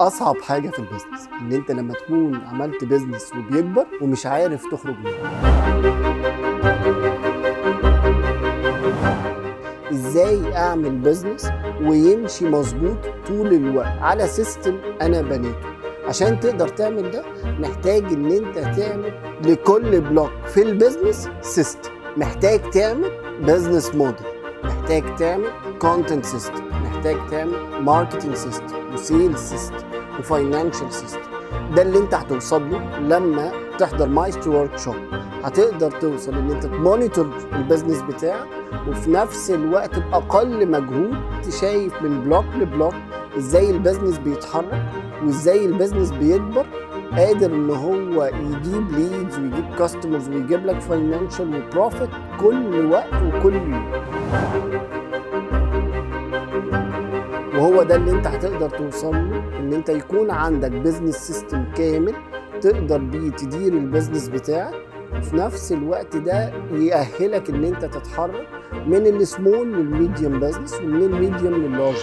اصعب حاجه في البيزنس ان انت لما تكون عملت بيزنس وبيكبر ومش عارف تخرج منه. ازاي اعمل بيزنس ويمشي مظبوط طول الوقت على سيستم انا بنيته؟ عشان تقدر تعمل ده محتاج ان انت تعمل لكل بلوك في البيزنس سيستم، محتاج تعمل بيزنس موديل، محتاج تعمل كونتنت سيستم، محتاج تعمل ماركتنج سيستم وسيلز سيستم وفاينانشال سيستم. ده اللي انت هتوصل له لما تحضر مايسترو ورك شوب. هتقدر توصل ان انت تمونيتور البيزنس بتاعك وفي نفس الوقت باقل مجهود تشايف من بلوك لبلوك ازاي البيزنس بيتحرك وازاي البيزنس بيكبر، قادر ان هو يجيب ليدز ويجيب كاستمرز ويجيب لك فاينانشال وبروفيت كل وقت وكل يوم. وهو ده اللي انت هتقدر توصل له، ان انت يكون عندك بيزنس سيستم كامل تقدر بيه تدير البيزنس بتاعك، وفي نفس الوقت ده يأهلك ان انت تتحرك من السمول للميديوم بيزنس ومن الميديوم لللارج.